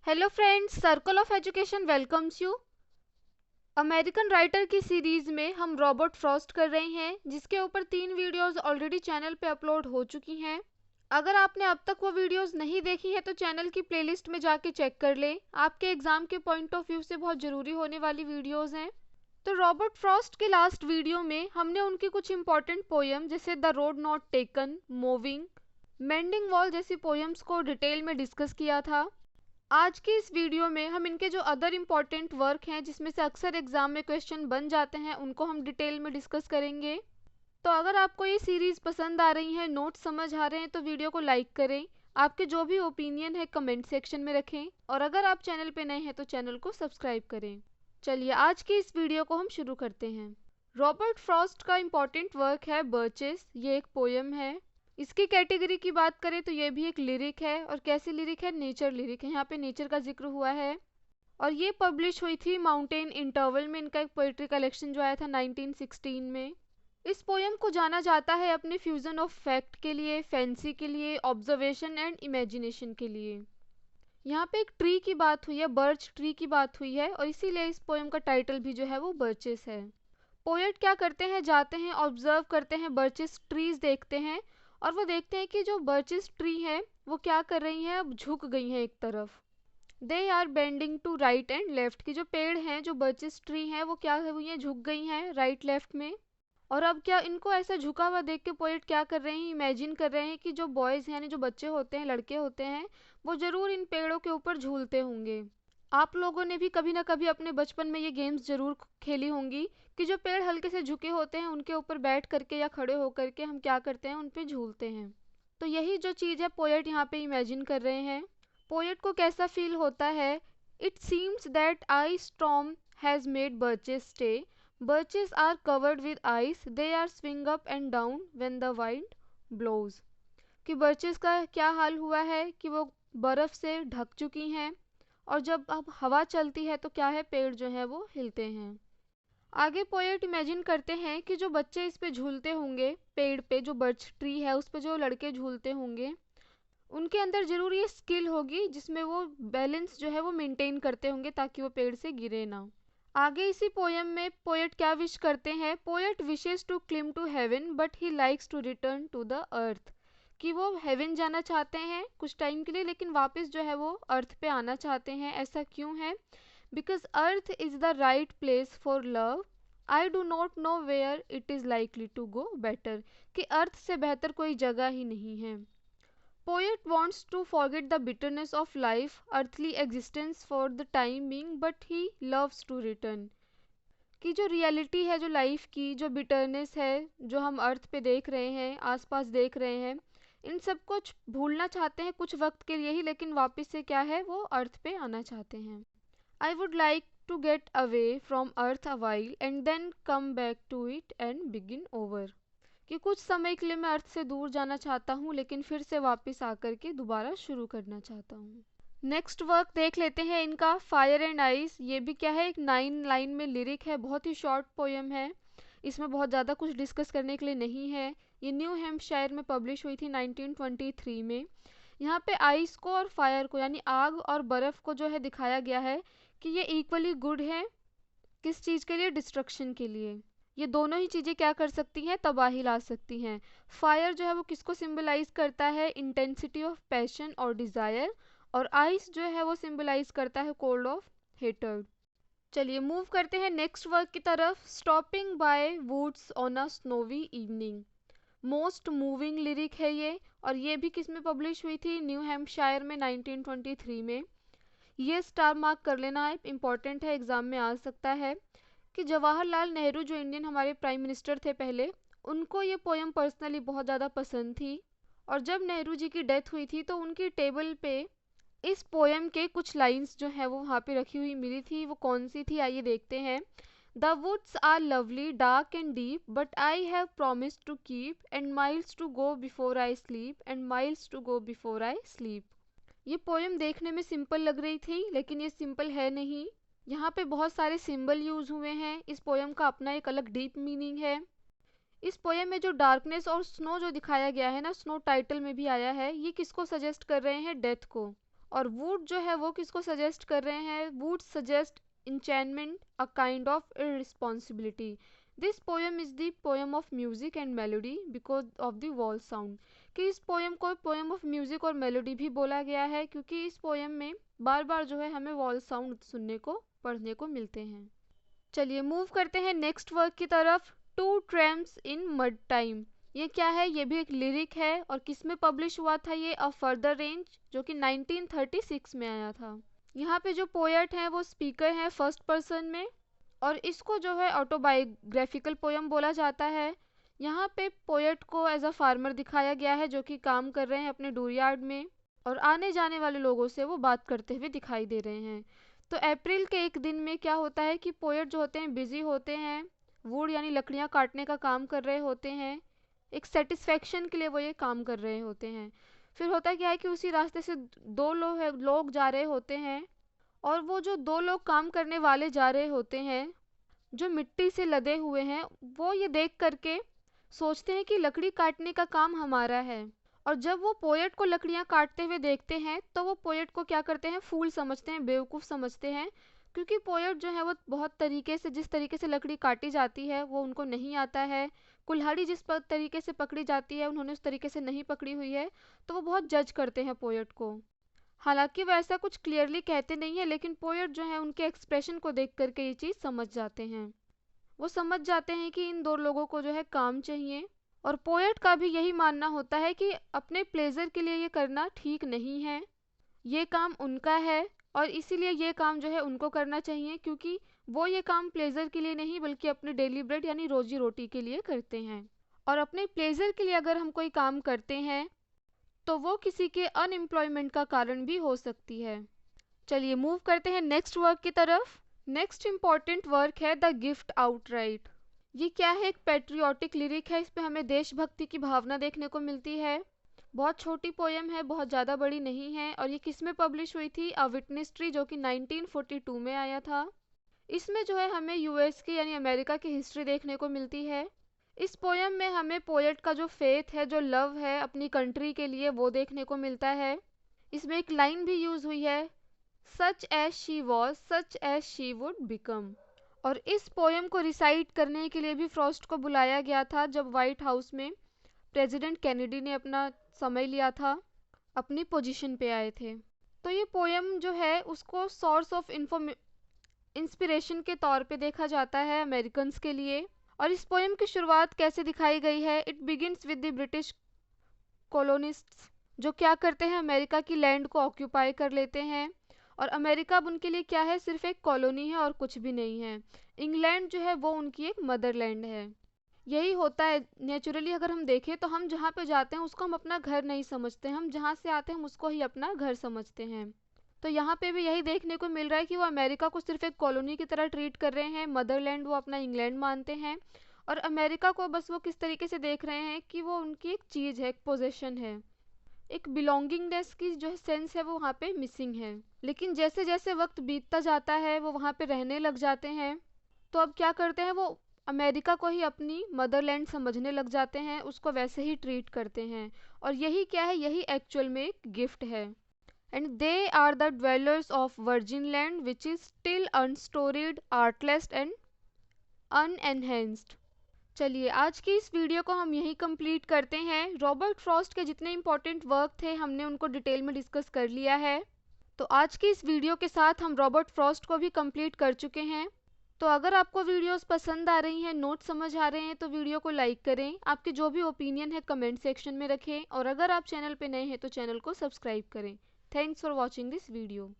Hello friends, circle of education welcomes you. American writer की series में हम Robert Frost कर रहे हैं, जिसके ऊपर 3 वीडियोस ऑलरेडी चैनल पे अपलोड हो चुकी हैं। अगर आपने अब तक वो वीडियोस नहीं देखी है तो चैनल की प्लेलिस्ट में जाके चेक कर लें। आपके एग्जाम के पॉइंट ऑफ व्यू से बहुत ज़रूरी होने वाली वीडियोस हैं। तो रॉबर्ट फ्रॉस्ट के लास्ट वीडियो में हमने उनकी कुछ इंपॉर्टेंट पोएम जैसे the road not taken, moving, mending wall जैसी पोएम्स को डिटेल में डिस्कस किया था। आज की इस वीडियो में हम इनके जो अदर इम्पॉर्टेंट वर्क हैं जिसमें से अक्सर एग्जाम में क्वेश्चन बन जाते हैं, उनको हम डिटेल में डिस्कस करेंगे। तो अगर आपको ये सीरीज़ पसंद आ रही है, नोट्स समझ आ रहे हैं, तो वीडियो को लाइक करें। आपके जो भी ओपिनियन है कमेंट सेक्शन में रखें, और अगर आप चैनल पे नए हैं तो चैनल को सब्सक्राइब करें। चलिए आज की इस वीडियो को हम शुरू करते हैं। रॉबर्ट फ्रॉस्ट का इम्पॉर्टेंट वर्क है बर्चेस। ये एक पोएम है। इसकी कैटेगरी की बात करें तो ये भी एक लिरिक है, और कैसी लिरिक है? नेचर लिरिक है। यहाँ पे नेचर का जिक्र हुआ है, और ये पब्लिश हुई थी माउंटेन इंटरवल में। इनका एक पोइट्री कलेक्शन जो आया था 1916 में। इस पोएम को जाना जाता है अपने फ्यूजन ऑफ फैक्ट के लिए, फैंसी के लिए, ऑब्जर्वेशन एंड इमेजिनेशन के लिए। यहाँ पे एक ट्री की बात हुई है, बर्च ट्री की बात हुई है, और इसीलिए इस पोएम का टाइटल भी जो है वो बर्चेस है। पोएट क्या करते हैं, जाते हैं, ऑब्जर्व करते हैं, बर्चेस ट्रीज देखते हैं, और वो देखते हैं कि जो बर्चेस ट्री है वो क्या कर रही हैं, अब झुक गई हैं एक तरफ। They are bending to right and left, की जो पेड़ हैं, जो बर्चेस ट्री हैं, वो क्या हुई हैं, झुक गई हैं राइट लेफ्ट में। और अब क्या, इनको ऐसा झुका हुआ देख के पोएट क्या कर रहे हैं, इमेजिन कर रहे हैं कि जो बॉयज़ हैं, यानी जो बच्चे होते हैं, लड़के होते हैं, वो ज़रूर इन पेड़ों के ऊपर झूलते होंगे। आप लोगों ने भी कभी ना कभी अपने बचपन में ये गेम्स ज़रूर खेली होंगी कि जो पेड़ हल्के से झुके होते हैं उनके ऊपर बैठ करके या खड़े होकर के हम क्या करते हैं, उन पे झूलते हैं। तो यही जो चीज़ है पोएट यहाँ पे इमेजिन कर रहे हैं। पोएट को कैसा फील होता है? It seems that I storm has made birches stay, birches are covered with ice, they are swing up and down when the wind blows. कि बर्चेस का क्या हाल हुआ है कि वो बर्फ़ से ढक चुकी हैं, और जब अब हवा चलती है तो क्या है, पेड़ जो है वो हिलते हैं। आगे पोएट इमेजिन करते हैं कि जो बच्चे इस पे झूलते होंगे, पेड़ पे जो बर्च ट्री है उस पे जो लड़के झूलते होंगे, उनके अंदर जरूर ये स्किल होगी जिसमें वो बैलेंस जो है वो मेंटेन करते होंगे ताकि वो पेड़ से गिरे ना। आगे इसी पोएम में पोएट क्या विश करते हैं? Poet wishes to climb to heaven but he likes to return to the earth. कि वो हेवन जाना चाहते हैं कुछ टाइम के लिए, लेकिन वापस जो है वो अर्थ पे आना चाहते हैं। ऐसा क्यों है? Because earth is the right place for love, I do not know where it is likely to go better. कि अर्थ से बेहतर कोई जगह ही नहीं है। Poet wants to forget the bitterness of life, earthly existence for the time being, but he loves to return. कि जो रियलिटी है, जो लाइफ की जो बिटरनेस है, जो हम अर्थ पे देख रहे हैं, आसपास देख रहे हैं, इन सब कुछ भूलना चाहते हैं कुछ वक्त के लिए ही, लेकिन वापस से क्या है, वो अर्थ पे आना चाहते हैं। I would like to get away from earth a while and then come back to it and begin over. कि कुछ समय के लिए मैं अर्थ से दूर जाना चाहता हूँ, लेकिन फिर से वापस आकर के दोबारा शुरू करना चाहता हूँ। नेक्स्ट वर्क देख लेते हैं इनका, फायर एंड आइस। ये भी क्या है, एक 9 लाइन में लिरिक है, बहुत ही शॉर्ट पोएम है। इसमें बहुत ज़्यादा कुछ डिस्कस करने के लिए नहीं है। ये न्यू हैम्पशायर में पब्लिश हुई थी 1923 में। यहाँ पे आइस को और फायर को, यानी आग और बर्फ़ को जो है दिखाया गया है कि ये इक्वली गुड है। किस चीज़ के लिए? डिस्ट्रक्शन के लिए। ये दोनों ही चीज़ें क्या कर सकती हैं? तबाही ला सकती हैं। फायर जो है वो किसको सिंबलाइज करता है? इंटेंसिटी ऑफ पैशन और डिज़ायर। और आइस जो है वो सिंबलाइज करता है कोल्ड ऑफ हेटर्ड। चलिए मूव करते हैं नेक्स्ट वर्क की तरफ। Stopping by woods on a snowy evening, most moving lyric है ये, और ये भी किस में पब्लिश हुई थी? न्यू हैम्पशायर में 1923 में। ये स्टार मार्क कर लेना है, इम्पॉर्टेंट है, एग्जाम में आ सकता है। कि जवाहरलाल नेहरू जो इंडियन हमारे प्राइम मिनिस्टर थे पहले, उनको ये पोएम पर्सनली बहुत ज़्यादा पसंद थी। और जब नेहरू जी की डेथ हुई थी तो उनकी टेबल पे इस पोएम के कुछ लाइंस जो है वो वहाँ पे रखी हुई मिली थी। वो कौन सी थी, आइए देखते हैं। The woods are lovely dark and deep but I have promised to keep, and miles to go before I sleep, and miles to go before I sleep. ये पोएम देखने में सिंपल लग रही थी, लेकिन ये सिंपल है नहीं। यहाँ पे बहुत सारे सिंबल यूज हुए हैं। इस पोएम का अपना एक अलग डीप मीनिंग है। इस पोएम में जो डार्कनेस और स्नो जो दिखाया गया है ना, स्नो टाइटल में भी आया है, ये किसको सजेस्ट कर रहे हैं? डेथ को। और वुड जो है वो किसको सजेस्ट कर रहे हैं? Would suggest enchantment, a kind of irresponsibility. This poem is the poem of music and melody because of the wall sound. कि इस पोएम को पोएम ऑफ म्यूजिक और मेलोडी भी बोला गया है क्योंकि इस पोएम में बार बार जो है हमें वॉल साउंड सुनने को पढ़ने को मिलते हैं। चलिए मूव करते हैं नेक्स्ट वर्क की तरफ। टू ट्रैम्प्स इन मड टाइम, ये क्या है? ये भी एक लिरिक है और किस में पब्लिश हुआ था ये? अ फर्दर रेंज, जो कि 1936 में आया था। यहाँ पे जो पोएट हैं वो स्पीकर हैं फर्स्ट पर्सन में, और इसको जो है ऑटोबायोग्राफिकल पोएम बोला जाता है। यहाँ पे पोएट को एज अ फार्मर दिखाया गया है जो कि काम कर रहे हैं अपने डूरयार्ड में, और आने जाने वाले लोगों से वो बात करते हुए दिखाई दे रहे हैं। तो अप्रैल के एक दिन में क्या होता है कि पोएट जो होते हैं बिजी होते हैं, वुड यानी लकड़ियाँ काटने का काम कर रहे होते हैं। एक सेटिस्फेक्शन के लिए वो ये काम कर रहे होते हैं। फिर होता क्या है कि उसी रास्ते से दो लोग जा रहे होते हैं, और वो जो दो लोग काम करने वाले जा रहे होते हैं जो मिट्टी से लदे हुए हैं, वो ये देख करके सोचते हैं कि लकड़ी काटने का काम हमारा है। और जब वो पोएट को लकड़ियाँ काटते हुए देखते हैं तो वो पोएट को क्या करते हैं? फूल समझते हैं, बेवकूफ़ समझते हैं, क्योंकि पोएट जो है वो बहुत तरीके से, जिस तरीके से लकड़ी काटी जाती है वो उनको नहीं आता है। कुल्हाड़ी जिस तरीके से पकड़ी जाती है उन्होंने उस तरीके से नहीं पकड़ी हुई है, तो वो बहुत जज करते हैं पोएट को। हालांकि वो ऐसा कुछ क्लियरली कहते नहीं है, लेकिन पोएट जो है उनके एक्सप्रेशन को देख करके ये चीज़ समझ जाते हैं। वो समझ जाते हैं कि इन दो लोगों को जो है काम चाहिए, और पोएट का भी यही मानना होता है कि अपने प्लेजर के लिए ये करना ठीक नहीं है, ये काम उनका है और इसीलिए ये काम जो है उनको करना चाहिए, क्योंकि वो ये काम प्लेजर के लिए नहीं बल्कि अपने डेली ब्रेड यानी रोजी रोटी के लिए करते हैं। और अपने प्लेजर के लिए अगर हम कोई काम करते हैं तो वो किसी के अनएम्प्लॉयमेंट का कारण भी हो सकती है। चलिए मूव करते हैं नेक्स्ट वर्क की तरफ। नेक्स्ट इम्पॉर्टेंट वर्क है द गिफ्ट आउटराइट। ये क्या है? एक पेट्रियोटिक लिरिक है, इस पे हमें देशभक्ति की भावना देखने को मिलती है। बहुत छोटी पोएम है, बहुत ज़्यादा बड़ी नहीं है, और ये किस में पब्लिश हुई थी? अ विटनेस ट्री, जो कि 1942 में आया था। इसमें जो है हमें यूएस की यानी अमेरिका की हिस्ट्री देखने को मिलती है। इस पोएम में हमें पोएट का जो फेथ है, जो लव है अपनी कंट्री के लिए, वो देखने को मिलता है। इसमें एक लाइन भी यूज़ हुई है, such as she was such as she would become. और इस पोएम को रिसाइट करने के लिए भी फ्रॉस्ट को बुलाया गया था जब व्हाइट हाउस में प्रेसिडेंट कैनेडी ने अपना समय लिया था, अपनी पोजीशन पे आए थे। तो ये पोएम जो है उसको सोर्स ऑफ इंस्पिरेशन के तौर पे देखा जाता है अमेरिकन्स के लिए। और इस पोएम की शुरुआत कैसे दिखाई गई है? It begins with the British colonists, जो क्या करते हैं? अमेरिका की लैंड को ऑक्यूपाई कर लेते हैं, और अमेरिका अब उनके लिए क्या है? सिर्फ एक कॉलोनी है और कुछ भी नहीं है। इंग्लैंड जो है वो उनकी एक मदरलैंड है। यही होता है नेचुरली, अगर हम देखें तो हम जहाँ पे जाते हैं उसको हम अपना घर नहीं समझते, हम जहाँ से आते हैं हम उसको ही अपना घर समझते हैं। तो यहाँ पे भी यही देखने को मिल रहा है कि वो अमेरिका को सिर्फ एक कॉलोनी की तरह ट्रीट कर रहे हैं, मदरलैंड वो अपना इंग्लैंड मानते हैं, और अमेरिका को बस वो किस तरीके से देख रहे हैं कि वो उनकी एक चीज़ है, एक पोजेशन है, एक बिलोंगिंगनेस की जो सेंस है वो वहाँ पे मिसिंग है। लेकिन जैसे जैसे वक्त बीतता जाता है वो वहाँ पे रहने लग जाते हैं, तो अब क्या करते हैं? वो अमेरिका को ही अपनी मदरलैंड समझने लग जाते हैं, उसको वैसे ही ट्रीट करते हैं। और यही क्या है? यही एक्चुअल में एक गिफ्ट है। And they are the dwellers of virgin land which is still unstoried, artless and unenhanced. चलिए आज की इस वीडियो को हम यहीं कंप्लीट करते हैं। रॉबर्ट फ्रॉस्ट के जितने इंपॉर्टेंट वर्क थे हमने उनको डिटेल में डिस्कस कर लिया है। तो आज की इस वीडियो के साथ हम रॉबर्ट फ्रॉस्ट को भी कंप्लीट कर चुके हैं। तो अगर आपको वीडियोस पसंद आ रही हैं, नोट समझ आ रहे हैं, तो वीडियो को लाइक करें। आपके जो भी ओपिनियन है कमेंट सेक्शन में रखें, और अगर आप चैनल पे नए हैं तो चैनल को सब्सक्राइब करें। Thanks for watching this video.